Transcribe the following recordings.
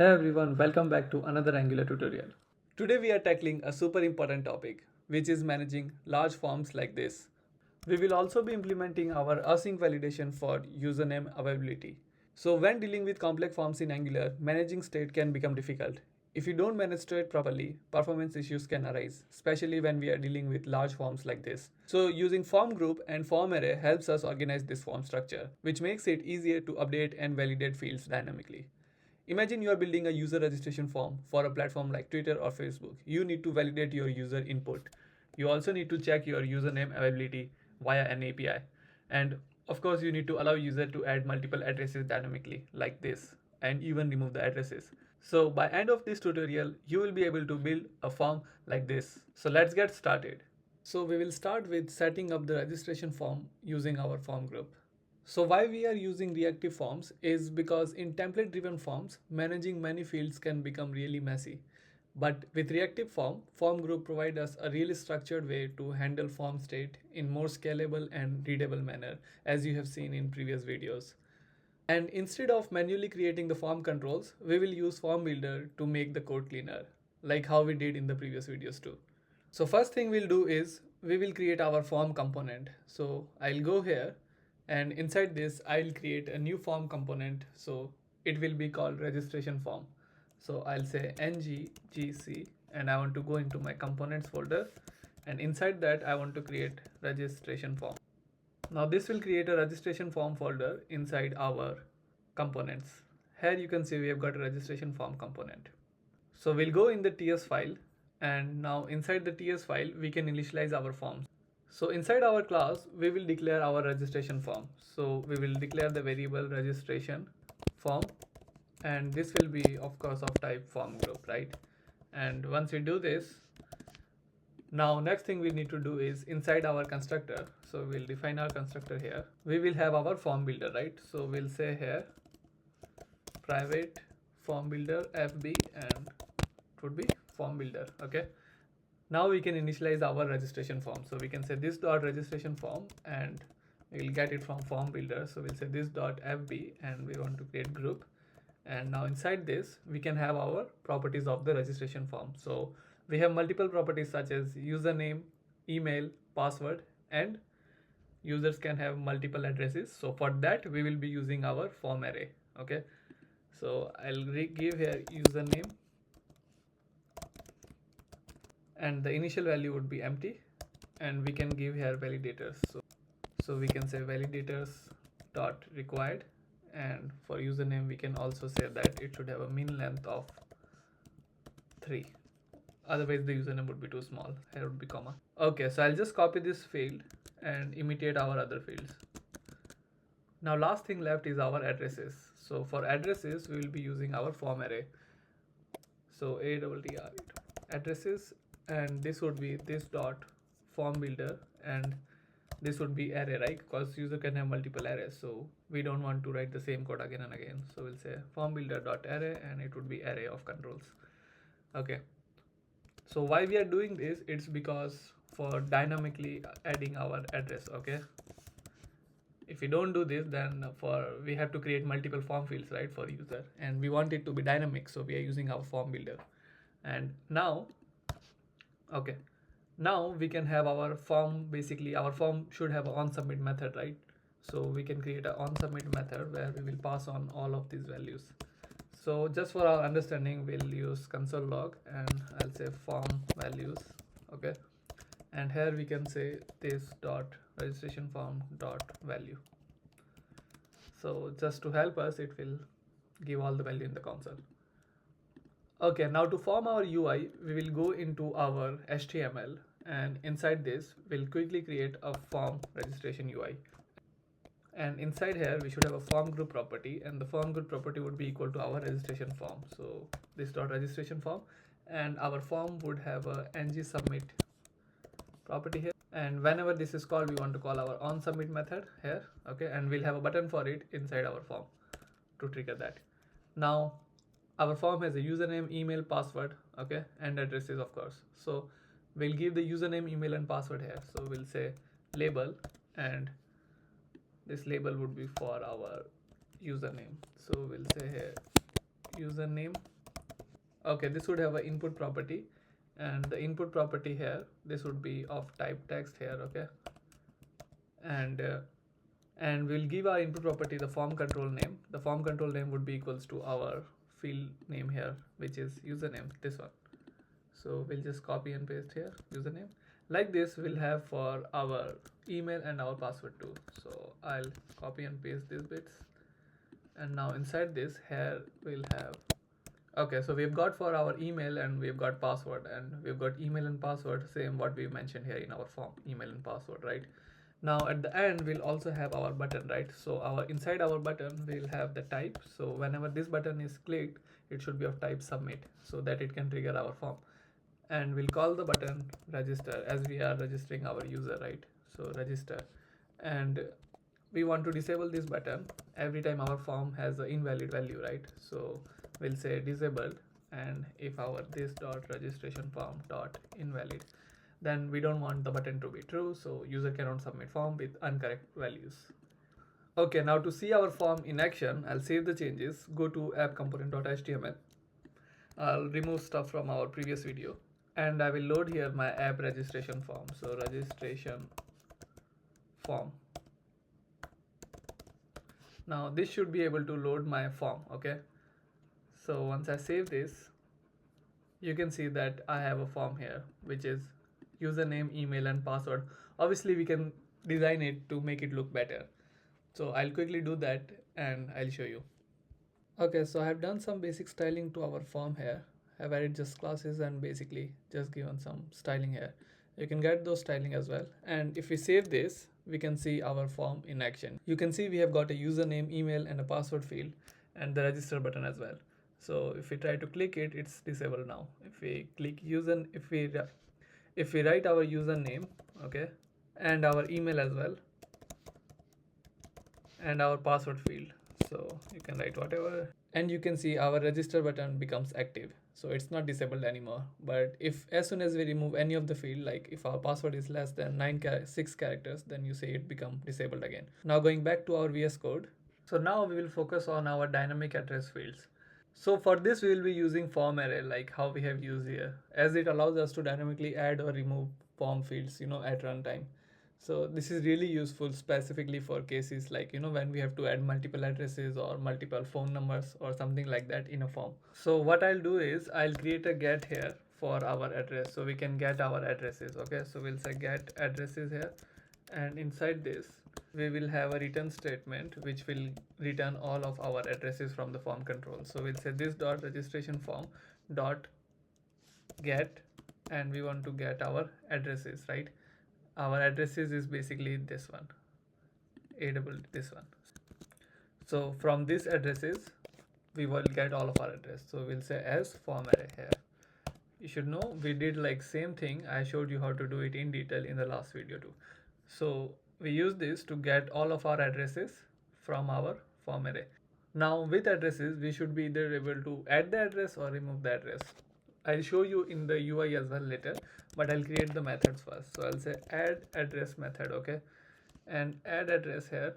Hey everyone, welcome back to another Angular tutorial. Today we are tackling a super important topic, which is managing large forms like this. We will also be implementing our async validation for username availability. So when dealing with complex forms in Angular, managing state can become difficult. If you don't manage state properly, performance issues can arise, especially when we are dealing with large forms like this. So using form group and form array helps us organize this form structure, which makes it easier to update and validate fields dynamically. Imagine you are building a user registration form for a platform like Twitter or Facebook. You need to validate your user input. You also need to check your username availability via an API. And of course, you need to allow user to add multiple addresses dynamically like this and even remove the addresses. So by end of this tutorial, you will be able to build a form like this. So let's get started. So we will start with setting up the registration form using our form group. So why we are using reactive forms is because in template driven forms, managing many fields can become really messy. But with reactive form group provide us a really structured way to handle form state in more scalable and readable manner, as you have seen in previous videos. And instead of manually creating the form controls, we will use form builder to make the code cleaner, like how we did in the previous videos too. So first thing we'll do is we will create our form component. So I'll go here and inside this I'll create a new form component. So it will be called registration form. So I'll say ng-gc and I want to go into my components folder, and inside that I want to create registration form. Now this will create a registration form folder inside our components. Here you can see we have got a registration form component. So we'll go in the TS file, and now inside the TS file we can initialize our forms. So inside our class we will declare our registration form. So we will declare the variable registration form, and this will be of course of type form group, right? And once we do this, now next thing we need to do is inside our constructor, so we'll define our constructor here. We will have our form builder, right? So we'll say here private form builder fb, and it would be form builder. Okay, now we can initialize our registration form. So we can say this dot registration form, and we'll get it from form builder. So we'll say this dot fb, and we want to create group. And now inside this we can have our properties of the registration form. So we have multiple properties such as username, email, password, and users can have multiple addresses. So for that we will be using our form array. Okay, so I'll give here username, and the initial value would be empty, and we can give here validators. So we can say validators dot required, and for username we can also say that it should have a min length of 3. Otherwise the username would be too small. Here would be comma. Okay, so I'll just copy this field and imitate our other fields. Now last thing left is our addresses. So for addresses we will be using our form array. So ADDR addresses, and this would be this dot form builder, and this would be array, right? Because user can have multiple arrays, so we don't want to write the same code again and again. So we'll say form builder dot array, and it would be array of controls. Okay, so why we are doing this, it's because for dynamically adding our address. Okay, if we don't do this, then we have to create multiple form fields, right, for user, and we want it to be dynamic, so we are using our form builder. And now okay, now we can have our form. Basically our form should have an onSubmit method, right? So we can create an onSubmit method where we will pass on all of these values. So just for our understanding, we'll use console log, and I'll say form values. Okay, and here we can say this dot registration form dot value. So just to help us, it will give all the value in the console. Okay, now to form our UI, we will go into our HTML, and inside this we'll quickly create a form registration UI. And inside here we should have a form group property, and the form group property would be equal to our registration form. So this dot registration form, and our form would have a ng submit property here, and whenever this is called we want to call our onSubmit method here. Okay, and we'll have a button for it inside our form to trigger that. Now our form has a username, email, password, okay, and addresses of course. So we'll give the username, email, and password here. So we'll say label, and this label would be for our username. So we'll say here username. Okay, this would have an input property, and the input property here, this would be of type text here. Okay, and we'll give our input property the form control name. The form control name would be equals to our field name here, which is username, this one. So we'll just copy and paste here username. Like this we'll have for our email and our password too. So I'll copy and paste these bits, and now inside this here we'll have, okay, so we've got for our email and we've got password, and we've got email and password same what we mentioned here in our form, email and password, right? Now at the end we'll also have our button, right? So our inside our button we'll have the type. So whenever this button is clicked, it should be of type submit, so that it can trigger our form. And we'll call the button register, as we are registering our user, right? So register, and we want to disable this button every time our form has an invalid value, right? So we'll say disabled, and if our this dot registration form dot invalid, then we don't want the button to be true, so user cannot submit form with incorrect values. Okay, now to see our form in action, I'll save the changes, go to app component.html. I'll remove stuff from our previous video, and I will load here my app registration form. So registration form. Now this should be able to load my form. Okay, so once I save this, you can see that I have a form here, which is username, email and password. Obviously we can design it to make it look better, so I'll quickly do that and I'll show you. Okay, so I have done some basic styling to our form here. I've added just classes and basically just given some styling here. You can get those styling as well, and if we save this, we can see our form in action. You can see we have got a username, email and a password field, and the register button as well. So if we try to click it, it's disabled now. If we click user, if we write our username, okay, and our email as well, and our password field, so you can write whatever, and you can see our register button becomes active, so it's not disabled anymore. But if as soon as we remove any of the field, like if our password is less than 6 characters, then you say it become disabled again. Now going back to our VS Code, so now we will focus on our dynamic address fields. So for this we will be using FormArray, like how we have used here, as it allows us to dynamically add or remove form fields, at runtime. So this is really useful specifically for cases like, when we have to add multiple addresses or multiple phone numbers or something like that in a form. So what I'll do is I'll create a get here for our address, so we can get our addresses. Okay, so we'll say get addresses here, and inside this we will have a return statement which will return all of our addresses from the form control. So we'll say this dot registration form dot get, and we want to get our addresses, right? Our addresses is basically this one, this one. So from these addresses we will get all of our address. So we'll say as FormArray here. You should know we did like same thing. I showed you how to do it in detail in the last video too. So we use this to get all of our addresses from our FormArray. Now with addresses we should be either able to add the address or remove the address. I'll show you in the UI as well later, but I'll create the methods first. So I'll say add address method, okay, and add address here.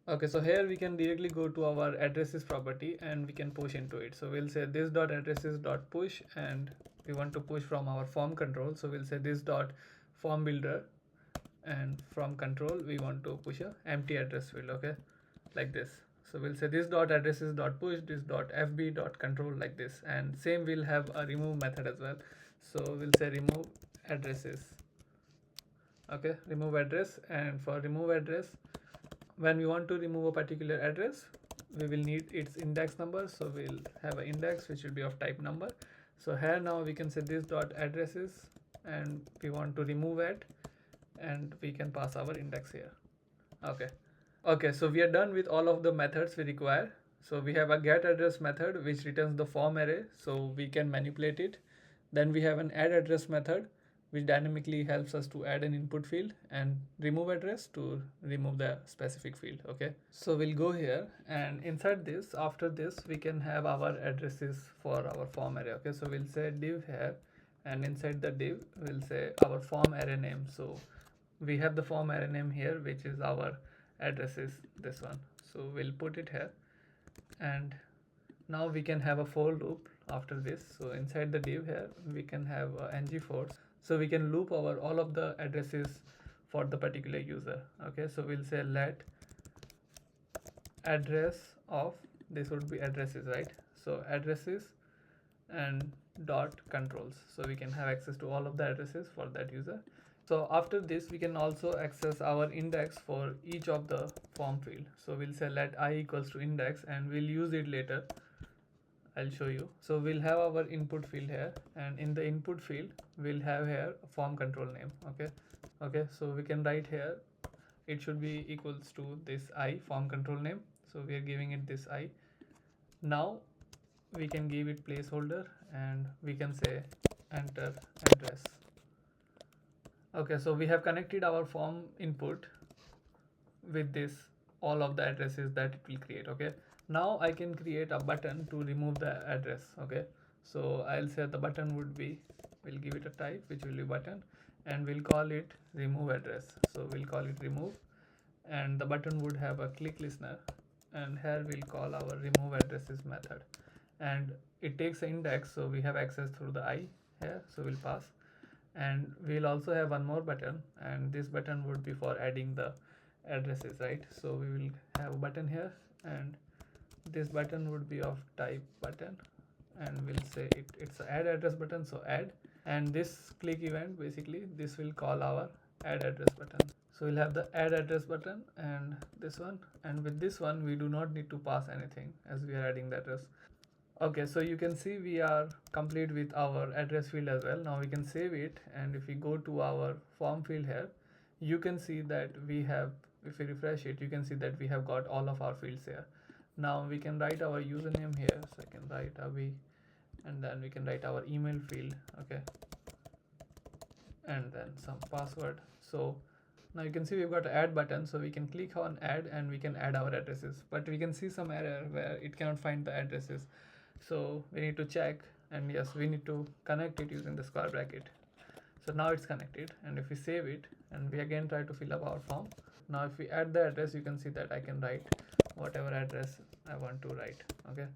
Okay, so here we can directly go to our addresses property and we can push into it. So we'll say this dot addresses dot push, and we want to push from our form control. So we'll say this dot form builder, and from control we want to push a empty address field, okay, like this. So we'll say this dot addresses dot push, this dot fb dot control, like this. And same we'll have a remove method as well. So we'll say remove addresses, okay, remove address. And for remove address, when we want to remove a particular address, we will need its index number. So we'll have an index which will be of type number. So here now we can say this dot addresses, and we want to remove it, and we can pass our index here. Okay, so we are done with all of the methods we require. So we have a get address method which returns the form array, so we can manipulate it. Then we have an add address method which dynamically helps us to add an input field, and remove address to remove the specific field. Okay, so we'll go here, and inside this, after this, we can have our addresses for our form array. Okay, so we'll say div here, and inside the div we'll say our form array name. So we have the form array name here, which is our address is this one. So we'll put it here, and Now we can have a for loop after this. So inside the div here, we can have ng for. So we can loop over all of the addresses for the particular user. Okay, so we'll say let address of, this would be addresses, right? So addresses and dot controls, so we can have access to all of the addresses for that user. So after this, we can also access our index for each of the form field. So we'll say let I equals to index, and we'll use it later. I'll show you. So we'll have our input field here, and in the input field we'll have here a form control name. Okay, so we can write here it should be equals to this I form control name, so we are giving it this I. Now we can give it placeholder, and we can say enter address. Okay, so we have connected our form input with this all of the addresses that it will create. Okay, now I can create a button to remove the address. Okay, so I'll say the button would be, we'll give it a type which will be button, and we'll call it remove address. So we'll call it remove, and the button would have a click listener, and here we'll call our remove addresses method, and it takes an index, so we have access through the I here, so we'll pass. And we'll also have one more button, and this button would be for adding the addresses, right? So we will have a button here, and this button would be of type button, and we'll say it's an add address button, so add. And this click event, basically this will call our add address button. So we'll have the add address button and this one, and with this one we do not need to pass anything as we are adding the address. Okay, so you can see we are complete with our address field as well. Now we can save it, and if we go to our form field here, you can see that we have, if we refresh it, you can see that we have got all of our fields here. Now we can write our username here, so I can write Avi, and then we can write our email field. Okay, and then some password. So now you can see we've got an add button, so we can click on add and we can add our addresses, but we can see some error where it cannot find the addresses. So we need to check, and yes, we need to connect it using the square bracket. So now it's connected, and if we save it and we again try to fill up our form, now if we add the address, you can see that I can write whatever address I want to write. Okay,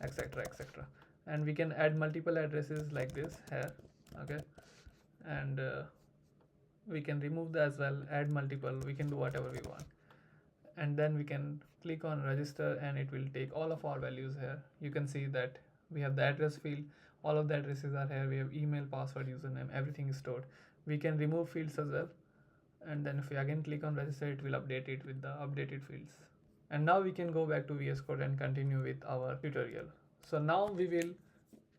etc etc, and we can add multiple addresses like this here. Okay, and we can remove that as well, add multiple, we can do whatever we want, and then we can click on register, and it will take all of our values here. You can see that we have the address field, all of the addresses are here, we have email, password, username, everything is stored. We can remove fields as well, and then if we again click on register, it will update it with the updated fields. And now we can go back to VS Code and continue with our tutorial. So now we will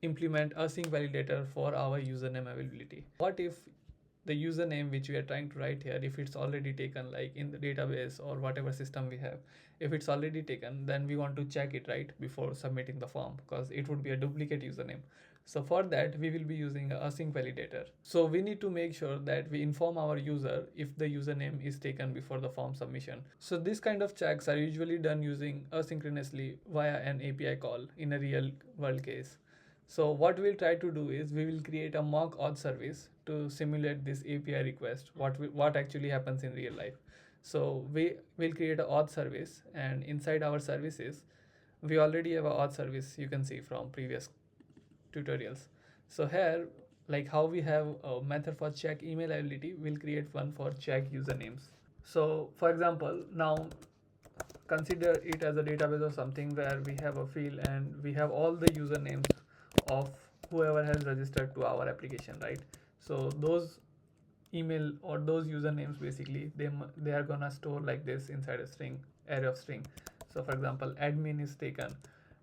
implement async validator for our username availability. What if the username which we are trying to write here, if it's already taken, like in the database or whatever system we have, if it's already taken, then we want to check it right before submitting the form, because it would be a duplicate username. So for that, we will be using an async validator. So we need to make sure that we inform our user if the username is taken before the form submission. So this kind of checks are usually done using asynchronously via an API call in a real world case. So what we'll try to do is we will create a mock auth service to simulate this API request, what actually happens in real life. So we will create an auth service, and inside our services, we already have an auth service, you can see from previous tutorials. So here, like how we have a method for check email availability, we'll create one for check usernames. So for example, now consider it as a database or something where we have a field and we have all the usernames of whoever has registered to our application, right? So those email or those usernames, basically they are gonna store like this inside a string, array of string. So for example, admin is taken,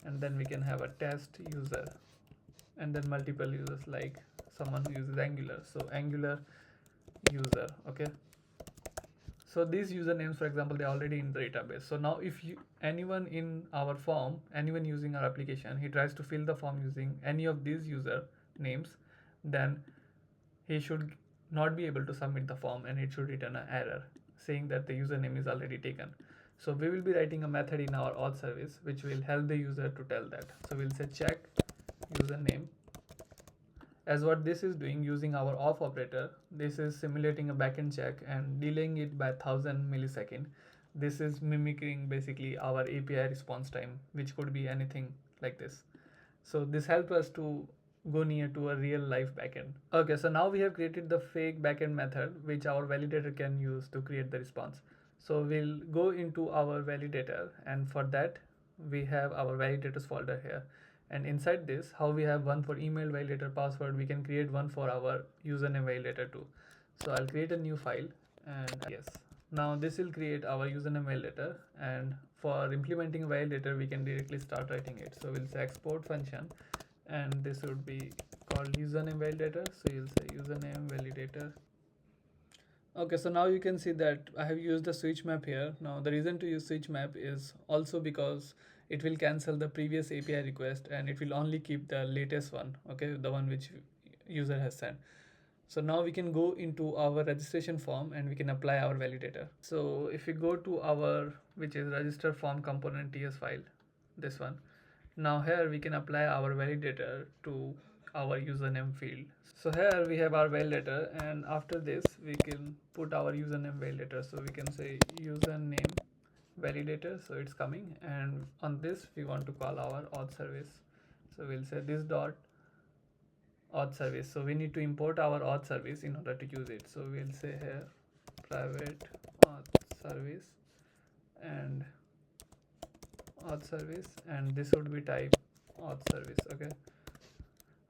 and then we can have a test user, and then multiple users, like someone who uses Angular, so Angular user. Okay, so these usernames, for example, they're already in the database. So now if anyone in our form, anyone using our application, he tries to fill the form using any of these user names, then he should not be able to submit the form, and it should return an error saying that the username is already taken. So we will be writing a method in our auth service which will help the user to tell that. So we'll say check username, as what this is doing using our auth operator. This is simulating a backend check and delaying it by 1000 millisecond. This is mimicking basically our API response time, which could be anything like this. So this helps us to go near to a real life backend. Okay, so now we have created the fake backend method which our validator can use to create the response. So we'll go into our validator, and for that we have our validators folder here. And inside this, how we have one for email validator password, we can create one for our username validator too. So I'll create a new file, and yes, now this will create our username validator. And for implementing a validator, we can directly start writing it. So we'll say export function, and this would be called username validator. So you'll say username validator. Okay, so now you can see that I have used the switch map here. Now the reason to use switch map is also because it will cancel the previous API request and it will only keep the latest one, okay, the one which user has sent. So now we can go into our registration form and we can apply our validator. So if we go to our, which is register form component TS file, this one, now here we can apply our validator to our username field. So here we have our validator, and after this we can put our username validator. So we can say username validator, so it's coming, and on this we want to call our auth service. So we'll say this dot auth service. So we need to import our auth service in order to use it. So we'll say here private auth service and auth service, and this would be type auth service. Okay,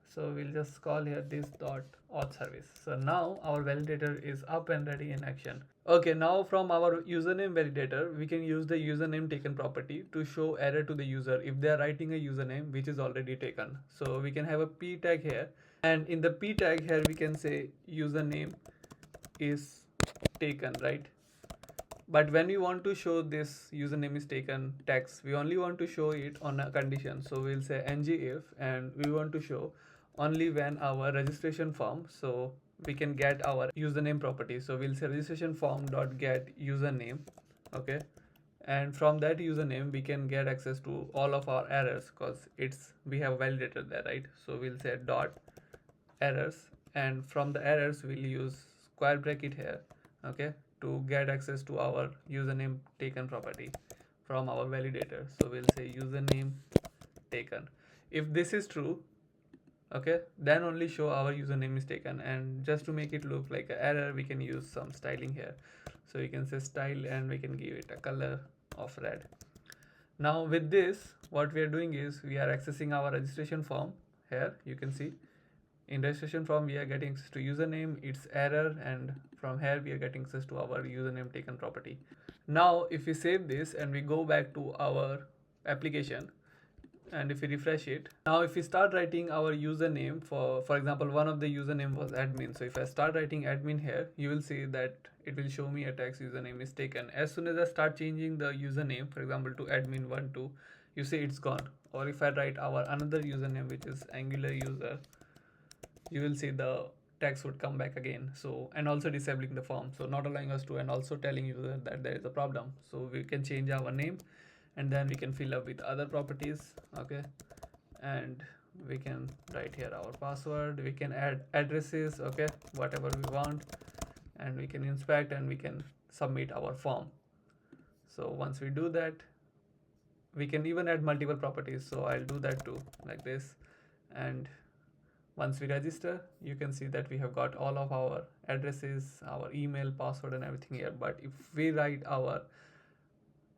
so we'll just call here this dot auth service. So now our validator is up and ready in action. Okay, now from our username validator, we can use the username taken property to show error to the user if they are writing a username which is already taken. So we can have a p tag here, and in the p tag here we can say username is taken, right? But when we want to show this username is taken text, we only want to show it on a condition. So we'll say ng if, and we want to show only when our registration form, so we can get our username property. So we'll say registration form dot get username, okay, and from that username we can get access to all of our errors because we have validated there, right? So we'll say dot errors, and from the errors we'll use square bracket here, okay, to get access to our username taken property from our validator. So we'll say username taken. If this is true, okay, then only show our username is taken. And just to make it look like an error, we can use some styling here. So you can say style, and we can give it a color of red. Now with this, what we are doing is we are accessing our registration form. Here you can see in registration form we are getting access to username, its error, and from here we are getting access to our username taken property. Now if we save this and we go back to our application, and if we refresh it, now if we start writing our username, for example, one of the username was admin. So if I start writing admin here, you will see that it will show me a text username is taken. As soon as I start changing the username, for example, to admin12, you see it's gone. Or if I write our another username, which is Angular user, you will see the text would come back again. So, and also disabling the form, so not allowing us to, and also telling user that there is a problem. So we can change our name, and then we can fill up with other properties, okay, and we can write here our password, we can add addresses, okay, whatever we want, and we can inspect and we can submit our form. So once we do that, we can even add multiple properties. So I'll do that too, like this. And once we register, you can see that we have got all of our addresses, our email, password, and everything here. But if we write our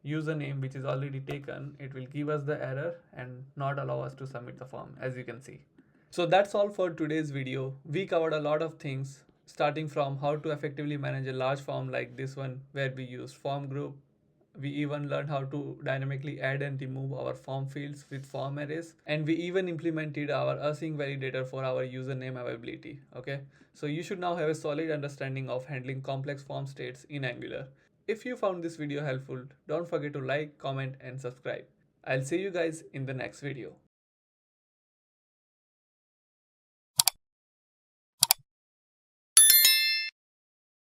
username which is already taken, it will give us the error and not allow us to submit the form, as you can see. So that's all for today's video. We covered a lot of things, starting from how to effectively manage a large form like this one where we use form group. We even learned how to dynamically add and remove our form fields with form arrays, and we even implemented our async validator for our username availability. Okay, so you should now have a solid understanding of handling complex form states in Angular. If you found this video helpful, don't forget to like, comment, and subscribe. I'll see you guys in the next video.